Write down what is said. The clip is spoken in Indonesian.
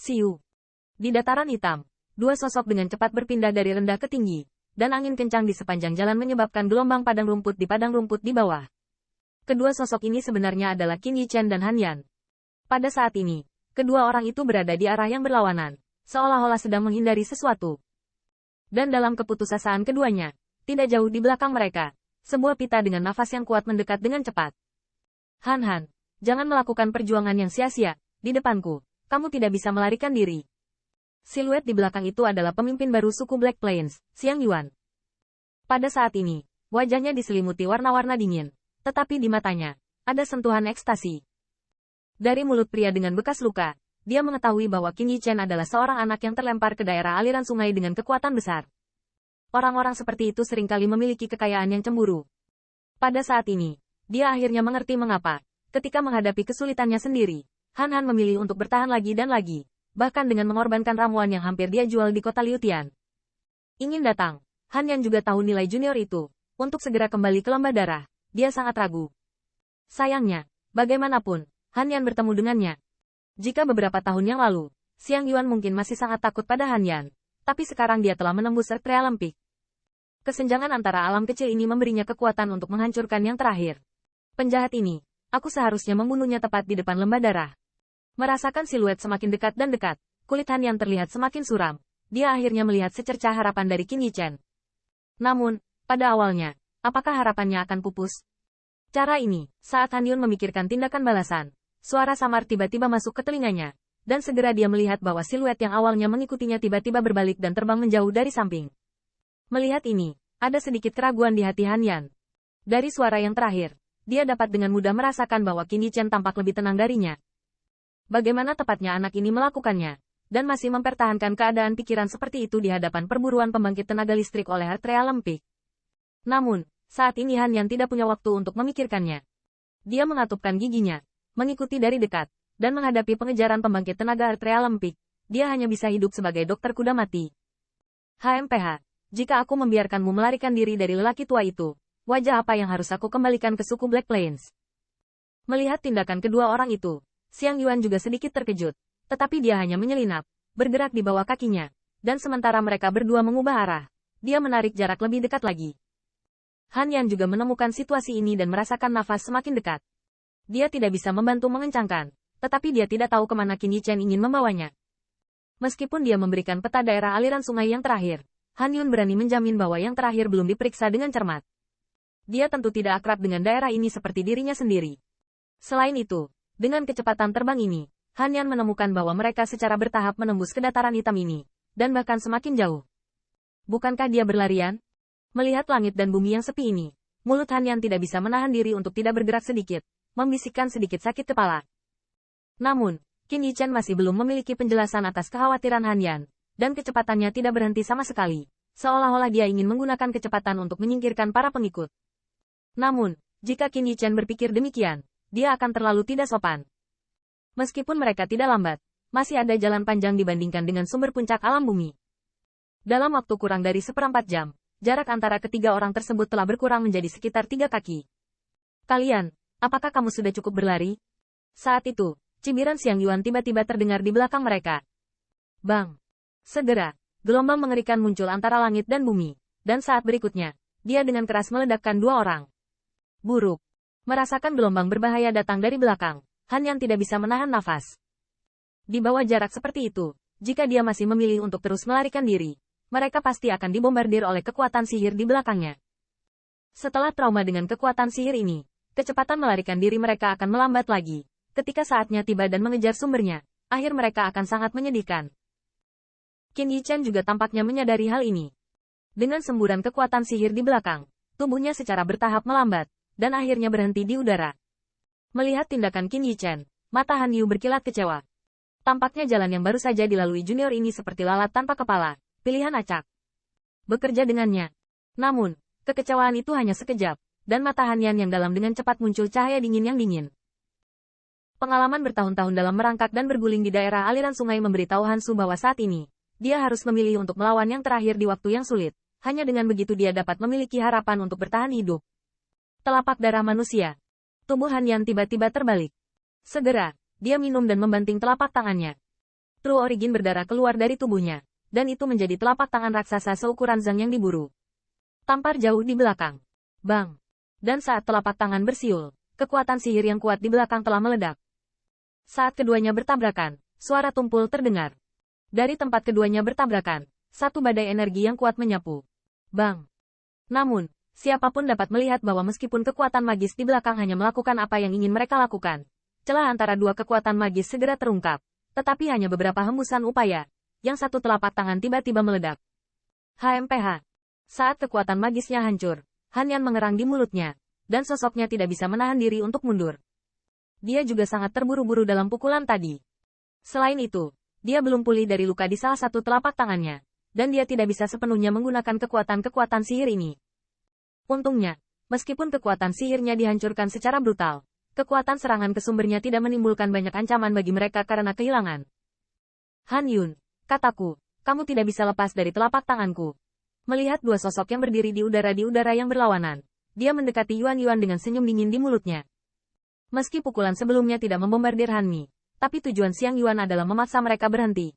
Siu. Di dataran hitam, dua sosok dengan cepat berpindah dari rendah ke tinggi, dan angin kencang di sepanjang jalan menyebabkan gelombang padang rumput di bawah. Kedua sosok ini sebenarnya adalah Qin Yichen dan Han Yan. Pada saat ini, kedua orang itu berada di arah yang berlawanan, seolah-olah sedang menghindari sesuatu. Dan dalam keputusasaan keduanya, tidak jauh di belakang mereka, sebuah pita dengan nafas yang kuat mendekat dengan cepat. Han, jangan melakukan perjuangan yang sia-sia, di depanku, kamu tidak bisa melarikan diri. Siluet di belakang itu adalah pemimpin baru suku Black Plains, Xiang Yuan. Pada saat ini, wajahnya diselimuti warna-warna dingin, tetapi di matanya, ada sentuhan ekstasi. Dari mulut pria dengan bekas luka, dia mengetahui bahwa Qin Yichen adalah seorang anak yang terlempar ke daerah aliran sungai dengan kekuatan besar. Orang-orang seperti itu seringkali memiliki kekayaan yang cemburu. Pada saat ini, dia akhirnya mengerti mengapa, ketika menghadapi kesulitannya sendiri, Han memilih untuk bertahan lagi dan lagi, bahkan dengan mengorbankan ramuan yang hampir dia jual di kota Liutian. Ingin datang, Han Yan juga tahu nilai junior itu, untuk segera kembali ke lembah darah, dia sangat ragu. Sayangnya, bagaimanapun, Han Yan bertemu dengannya. Jika beberapa tahun yang lalu, Xiang Yuan mungkin masih sangat takut pada Han Yan, tapi sekarang dia telah menembus Earthrealm Peak. Kesenjangan antara alam kecil ini memberinya kekuatan untuk menghancurkan yang terakhir. Penjahat ini, aku seharusnya membunuhnya tepat di depan lembah darah. Merasakan siluet semakin dekat dan dekat, kulit Han Yan terlihat semakin suram. Dia akhirnya melihat secercah harapan dari Qin Yichen. Namun, pada awalnya, apakah harapannya akan pupus? Cara ini, saat Han Yun memikirkan tindakan balasan, suara samar tiba-tiba masuk ke telinganya, dan segera dia melihat bahwa siluet yang awalnya mengikutinya tiba-tiba berbalik dan terbang menjauh dari samping. Melihat ini, ada sedikit keraguan di hati Han Yan. Dari suara yang terakhir, dia dapat dengan mudah merasakan bahwa Qin Yichen tampak lebih tenang darinya. Bagaimana tepatnya anak ini melakukannya, dan masih mempertahankan keadaan pikiran seperti itu di hadapan perburuan pembangkit tenaga listrik oleh Earthrealm Peak. Namun, saat ini Han Yan tidak punya waktu untuk memikirkannya. Dia mengatupkan giginya, mengikuti dari dekat, dan menghadapi pengejaran pembangkit tenaga Earthrealm Peak. Dia hanya bisa hidup sebagai dokter kuda mati. HMPH, jika aku membiarkanmu melarikan diri dari lelaki tua itu, wajah apa yang harus aku kembalikan ke suku Black Plains? Melihat tindakan kedua orang itu, Xiang Yuan juga sedikit terkejut, tetapi dia hanya menyelinap, bergerak di bawah kakinya, dan sementara mereka berdua mengubah arah, dia menarik jarak lebih dekat lagi. Han Yan juga menemukan situasi ini dan merasakan nafas semakin dekat. Dia tidak bisa membantu mengencangkan, tetapi dia tidak tahu kemana Qin Yichen ingin membawanya. Meskipun dia memberikan peta daerah aliran sungai yang terakhir, Han Yun berani menjamin bahwa yang terakhir belum diperiksa dengan cermat. Dia tentu tidak akrab dengan daerah ini seperti dirinya sendiri. Selain itu, dengan kecepatan terbang ini, Han Yan menemukan bahwa mereka secara bertahap menembus ke dataran hitam ini, dan bahkan semakin jauh. Bukankah dia berlarian? Melihat langit dan bumi yang sepi ini, mulut Han Yan tidak bisa menahan diri untuk tidak bergerak sedikit, membisikkan sedikit sakit kepala. Namun, Qin Yichen masih belum memiliki penjelasan atas kekhawatiran Han Yan, dan kecepatannya tidak berhenti sama sekali, seolah-olah dia ingin menggunakan kecepatan untuk menyingkirkan para pengikut. Namun, jika Qin Yichen berpikir demikian, dia akan terlalu tidak sopan. Meskipun mereka tidak lambat, masih ada jalan panjang dibandingkan dengan sumber puncak alam bumi. Dalam waktu kurang dari 1/4 jam, jarak antara ketiga orang tersebut telah berkurang menjadi sekitar 3 kaki. Kalian, apakah kamu sudah cukup berlari? Saat itu, cibiran Xiang Yuan tiba-tiba terdengar di belakang mereka. Bang! Segera, gelombang mengerikan muncul antara langit dan bumi, dan saat berikutnya, dia dengan keras meledakkan 2 orang. Buruk. Merasakan gelombang berbahaya datang dari belakang, Han Yan tidak bisa menahan nafas. Di bawah jarak seperti itu, jika dia masih memilih untuk terus melarikan diri, mereka pasti akan dibombardir oleh kekuatan sihir di belakangnya. Setelah trauma dengan kekuatan sihir ini, kecepatan melarikan diri mereka akan melambat lagi. Ketika saatnya tiba dan mengejar sumbernya, akhir mereka akan sangat menyedihkan. Qin Yichen juga tampaknya menyadari hal ini. Dengan semburan kekuatan sihir di belakang, tubuhnya secara bertahap melambat, dan akhirnya berhenti di udara. Melihat tindakan Qin Yichen, mata Han Yu berkilat kecewa. Tampaknya jalan yang baru saja dilalui junior ini seperti lalat tanpa kepala, pilihan acak. Bekerja dengannya. Namun, kekecewaan itu hanya sekejap, dan mata Han Yan yang dalam dengan cepat muncul cahaya dingin yang dingin. Pengalaman bertahun-tahun dalam merangkak dan berguling di daerah aliran sungai memberitahu Han Su bahwa saat ini, dia harus memilih untuk melawan yang terakhir di waktu yang sulit. Hanya dengan begitu dia dapat memiliki harapan untuk bertahan hidup. Telapak darah manusia. Tubuh Han Yan tiba-tiba terbalik. Segera, dia minum dan membanting telapak tangannya. True Origin berdarah keluar dari tubuhnya, dan itu menjadi telapak tangan raksasa seukuran Zhang yang diburu. Tampar jauh di belakang. Bang! Dan saat telapak tangan bersiul, kekuatan sihir yang kuat di belakang telah meledak. Saat keduanya bertabrakan, suara tumpul terdengar. Dari tempat keduanya bertabrakan, satu badai energi yang kuat menyapu. Bang! Namun, siapapun dapat melihat bahwa meskipun kekuatan magis di belakang hanya melakukan apa yang ingin mereka lakukan, celah antara dua kekuatan magis segera terungkap, tetapi hanya beberapa hembusan upaya, yang satu telapak tangan tiba-tiba meledak. HMPH. Saat kekuatan magisnya hancur, Han Yan mengerang di mulutnya, dan sosoknya tidak bisa menahan diri untuk mundur. Dia juga sangat terburu-buru dalam pukulan tadi. Selain itu, dia belum pulih dari luka di salah satu telapak tangannya, dan dia tidak bisa sepenuhnya menggunakan kekuatan-kekuatan sihir ini. Untungnya, meskipun kekuatan sihirnya dihancurkan secara brutal, kekuatan serangan ke sumbernya tidak menimbulkan banyak ancaman bagi mereka karena kehilangan. Han Yun, kataku, kamu tidak bisa lepas dari telapak tanganku. Melihat dua sosok yang berdiri di udara yang berlawanan, dia mendekati Yuan dengan senyum dingin di mulutnya. Meski pukulan sebelumnya tidak membombardir Han Mi, tapi tujuan Xiang Yuan adalah memaksa mereka berhenti.